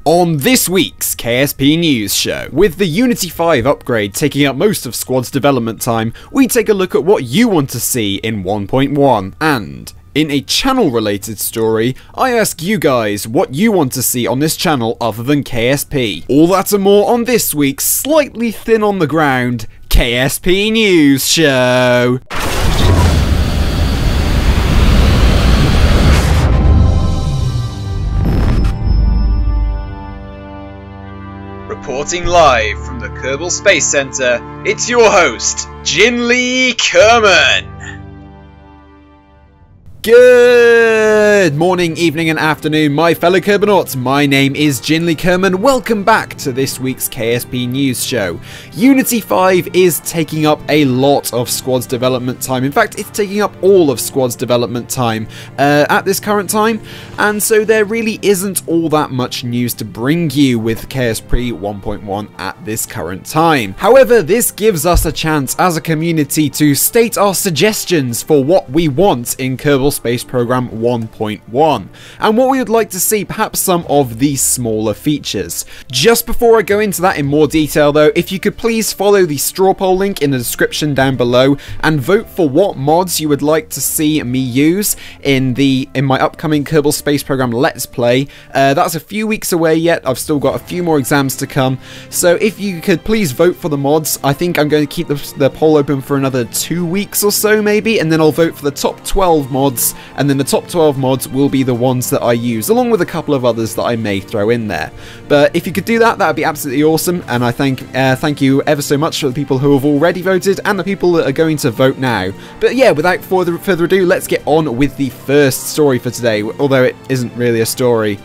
On this week's KSP News Show, with the Unity 5 upgrade taking up most of Squad's development time, we take a look at what you want to see in 1.1, and in a channel-related story, I ask you guys what you want to see on this channel other than KSP. All that and more on this week's slightly thin on the ground KSP News Show. Reporting live from the Kerbal Space Center, it's your host, Jinli Kerman. Good morning, evening and afternoon, my fellow Kerbonauts. My name is Jinli Kerman. Welcome back to this week's KSP News Show. Unity 5 is taking up a lot of Squad's development time. In fact, it's taking up all of Squad's development time at this current time, and so there really isn't all that much news to bring you with KSP 1.1 at this current time. However, this gives us a chance as a community to state our suggestions for what we want in Kerbal Space Program 1.1, and what we would like to see, perhaps some of the smaller features. Just before I go into that in more detail though, if you could please follow the straw poll link in the description down below and vote for what mods you would like to see me use in my upcoming Kerbal Space Program Let's Play. That's a few weeks away yet. I've still got a few more exams to come, so if you could please vote for the mods. I think I'm going to keep the poll open for another 2 weeks or so maybe, and then I'll vote for the top 12 mods, and then the top 12 mods will be the ones that I use, along with a couple of others that I may throw in there. But if you could do that, that would be absolutely awesome, and I thank you ever so much for the people who have already voted and the people that are going to vote now. But yeah, without further ado, let's get on with the first story for today, although it isn't really a story.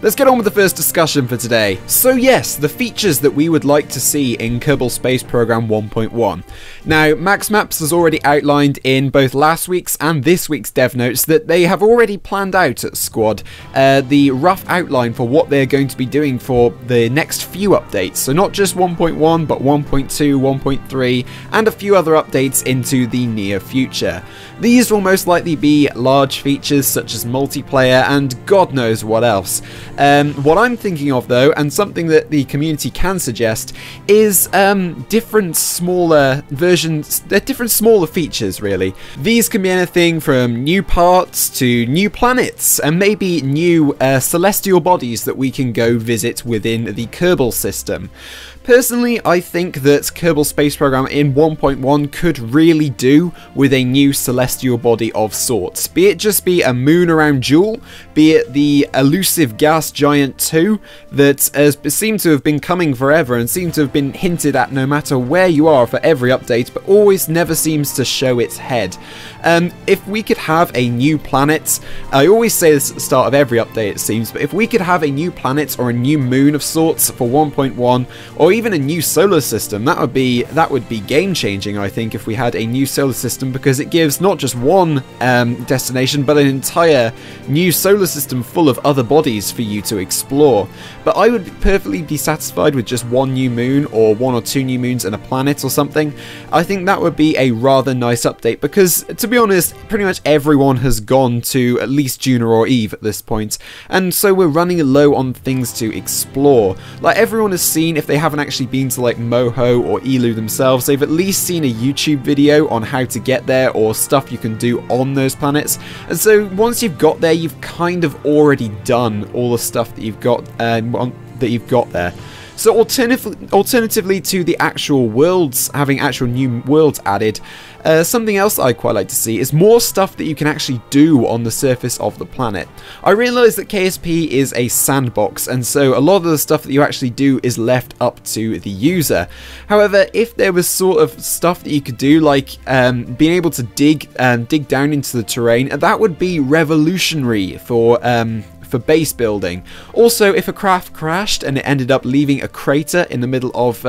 Let's get on with the first discussion for today. So yes, the features that we would like to see in Kerbal Space Program 1.1. Now, Max Maps has already outlined in both last week's and this week's dev notes that they have already planned out at Squad the rough outline for what they're going to be doing for the next few updates. So not just 1.1, but 1.2, 1.3, and a few other updates into the near future. These will most likely be large features such as multiplayer and God knows what else. What I'm thinking of though, and something that the community can suggest, is different smaller versions, different smaller features really. These can be anything from new parts to new planets, and maybe new celestial bodies that we can go visit within the Kerbal system. Personally, I think that Kerbal Space Program in 1.1 could really do with a new celestial body of sorts. Be it just be a moon around Jewel, be it the elusive gas giant 2 that has seemed to have been coming forever and seemed to have been hinted at no matter where you are for every update, but always never seems to show its head. If we could have a new planet, I always say this at the start of every update it seems, but if we could have a new planet or a new moon of sorts for 1.1, or even a new solar system, that would be game changing. I think if we had a new solar system, because it gives not just one destination but an entire new solar system full of other bodies for you to explore. But I would perfectly be satisfied with just one new moon or one or two new moons and a planet or something. I think that would be a rather nice update, because to be honest, pretty much everyone has gone to at least Juno or Eve at this point, and so we're running low on things to explore. Like, everyone has seen, if they haven't actually been to like Moho or Elu themselves, they've at least seen a YouTube video on how to get there or stuff you can do on those planets. And so once you've got there, you've kind of already done all the stuff that you've got there. So alternatively to the actual worlds, having actual new worlds added, something else that I'd quite like to see is more stuff that you can actually do on the surface of the planet. I realise that KSP is a sandbox, and so a lot of the stuff that you actually do is left up to the user. However, if there was sort of stuff that you could do, like being able to dig down into the terrain, that would be revolutionary for base building. Also, if a craft crashed and it ended up leaving a crater in the middle of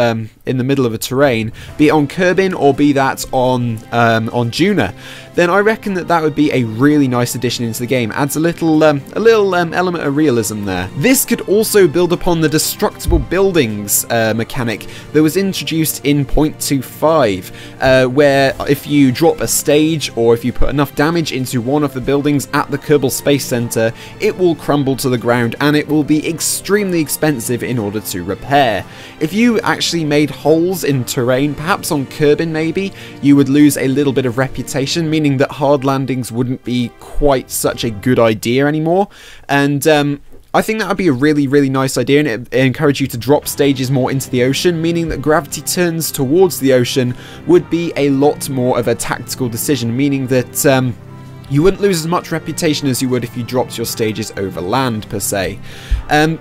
in the middle of a terrain, be it on Kerbin or be that on Juna, then I reckon that would be a really nice addition into the game. Adds a little element of realism there. This could also build upon the destructible buildings mechanic that was introduced in 0.25, where if you drop a stage or if you put enough damage into one of the buildings at the Kerbal Space Center, it will crumble to the ground and it will be extremely expensive in order to repair. If you actually made holes in terrain, perhaps on Kerbin maybe, you would lose a little bit of reputation, meaning that hard landings wouldn't be quite such a good idea anymore. And I think that would be a really, really nice idea, and it encourage you to drop stages more into the ocean, meaning that gravity turns towards the ocean would be a lot more of a tactical decision, meaning that you wouldn't lose as much reputation as you would if you dropped your stages over land, per se.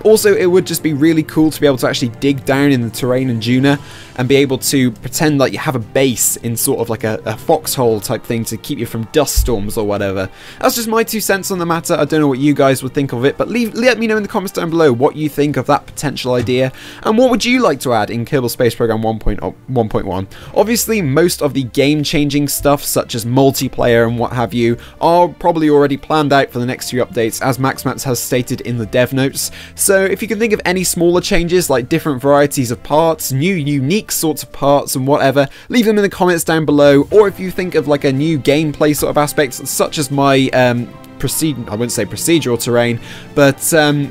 Also, it would just be really cool to be able to actually dig down in the terrain in Juna and be able to pretend like you have a base in sort of like a foxhole type thing to keep you from dust storms or whatever. That's just my 2 cents on the matter. I don't know what you guys would think of it, but let me know in the comments down below what you think of that potential idea, and what would you like to add in Kerbal Space Program 1.1. Obviously, most of the game-changing stuff, such as multiplayer and what have you, are probably already planned out for the next few updates, as MaxMats has stated in the dev notes. So if you can think of any smaller changes, like different varieties of parts, new unique sorts of parts and whatever, leave them in the comments down below. Or if you think of like a new gameplay sort of aspects, such as my I wouldn't say procedural terrain, but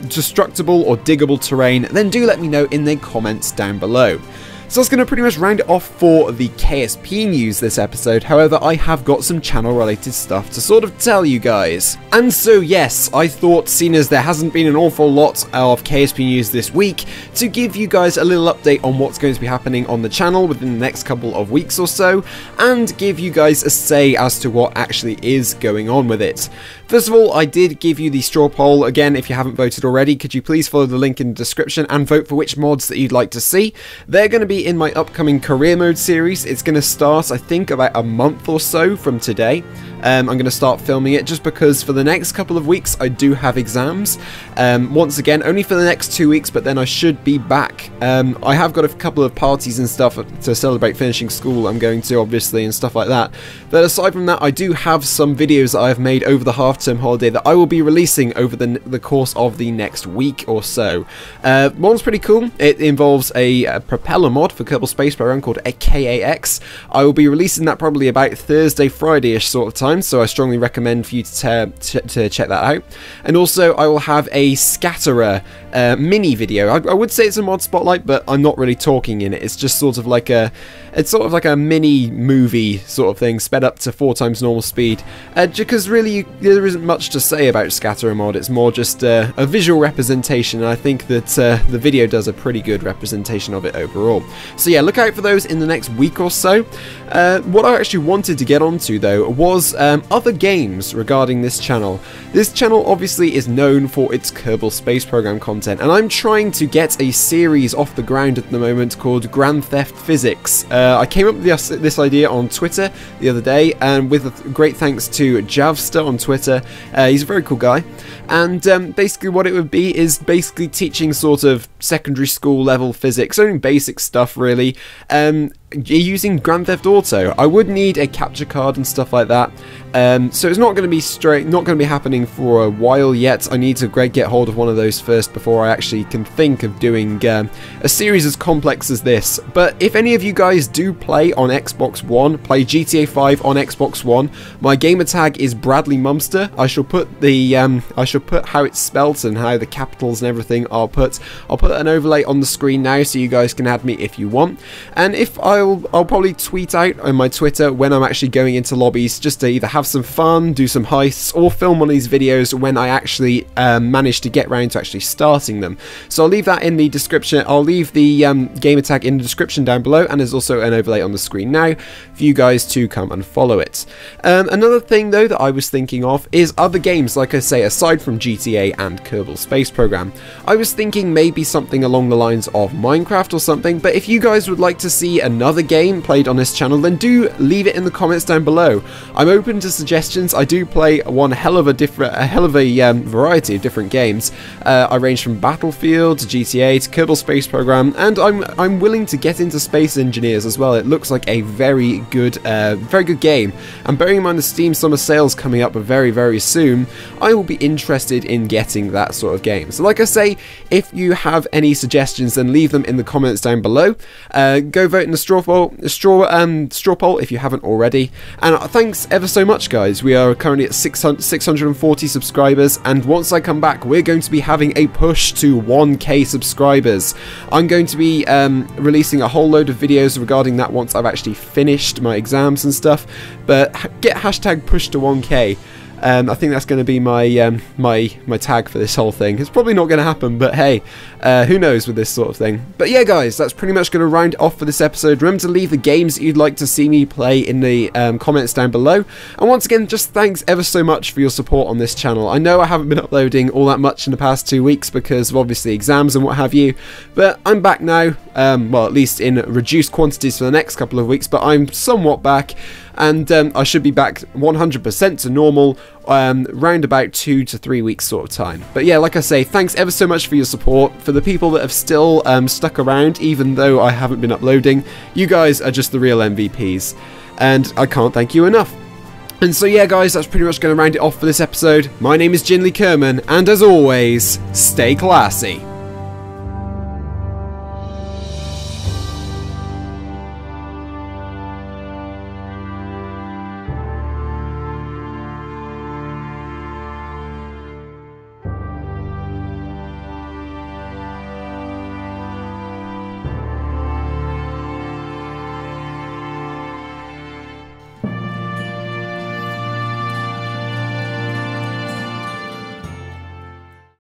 destructible or diggable terrain, then do let me know in the comments down below. So that's going to pretty much round it off for the KSP news this episode. However, I have got some channel related stuff to sort of tell you guys. And so yes, I thought, seeing as there hasn't been an awful lot of KSP news this week, to give you guys a little update on what's going to be happening on the channel within the next couple of weeks or so, and give you guys a say as to what actually is going on with it. First of all, I did give you the straw poll. Again, if you haven't voted already, could you please follow the link in the description and vote for which mods that you'd like to see. They're going to be in my upcoming career mode series. It's going to start, I think, about a month or so from today. I'm going to start filming it just because for the next couple of weeks I do have exams. Once again, only for the next 2 weeks, but then I should be back. I have got a couple of parties and stuff to celebrate finishing school I'm going to, obviously, and stuff like that. But aside from that, I do have some videos that I've made over the half-term holiday that I will be releasing over the course of the next week or so. One's pretty cool. It involves a propeller mod for Kerbal Space Program called a KAX. I will be releasing that probably about Thursday, Friday-ish sort of time, so I strongly recommend for you to check that out. And also, I will have a Scatterer mini video. I would say it's a mod spotlight, but I'm not really talking in it. It's just sort of like a mini movie sort of thing, sped up to 4 times normal speed. Because really, there isn't much to say about Scatterer mod. It's more just a visual representation, and I think that the video does a pretty good representation of it overall. So yeah, look out for those in the next week or so. What I actually wanted to get onto, though, was other games regarding this channel. This channel obviously is known for its Kerbal Space Program content, and I'm trying to get a series off the ground at the moment called Grand Theft Physics. I came up with this idea on Twitter the other day, and with a great thanks to Javster on Twitter. He's a very cool guy, and basically what it would be is basically teaching sort of secondary school level physics, only basic stuff really, using Grand Theft Auto. I would need a capture card and stuff like that, so it's not going to be happening for a while yet. I need to get hold of one of those first before I actually can think of doing a series as complex as this. But if any of you guys do play on Xbox One, play GTA 5 on Xbox One, my gamertag is BRADLEYMUMSTER. I shall put how it's spelt and how the capitals and everything are put. I'll put an overlay on the screen now so you guys can add me if you want. And if I'll probably tweet out on my Twitter when I'm actually going into lobbies, just to either have some fun, do some heists, or film one of these videos when I actually manage to get around to actually starting them. So I'll leave that in the description. I'll leave the gamertag in the description down below, and there's also an overlay on the screen now for you guys to come and follow it. Another thing though that I was thinking of is other games, like I say, aside from from GTA and Kerbal Space Program. I was thinking maybe something along the lines of Minecraft or something, but if you guys would like to see another game played on this channel, then do leave it in the comments down below. I'm open to suggestions. I do play one hell of a variety of different games. I range from Battlefield to GTA to Kerbal Space Program, and I'm willing to get into Space Engineers as well. It looks like a very good game, and bearing in mind the Steam Summer Sales coming up very soon, I will be interested in getting that sort of game. So like I say, if you have any suggestions, then leave them in the comments down below. Go vote in the straw poll if you haven't already. And thanks ever so much, guys. We are currently at 640 subscribers, and once I come back, we're going to be having a push to 1k subscribers. I'm going to be releasing a whole load of videos regarding that once I've actually finished my exams and stuff, but get hashtag push to 1k. I think that's going to be my my tag for this whole thing. It's probably not going to happen, but hey, who knows with this sort of thing. But yeah, guys, that's pretty much going to round off for this episode. Remember to leave the games that you'd like to see me play in the comments down below. And once again, just thanks ever so much for your support on this channel. I know I haven't been uploading all that much in the past 2 weeks because of obviously exams and what have you, but I'm back now. Well, at least in reduced quantities for the next couple of weeks, but I'm somewhat back. And I should be back 100% to normal round about 2 to 3 weeks sort of time. But yeah, like I say, thanks ever so much for your support. For the people that have still stuck around, even though I haven't been uploading, you guys are just the real MVPs. And I can't thank you enough. And so yeah, guys, that's pretty much going to round it off for this episode. My name is Jinley Kerman, and as always, stay classy.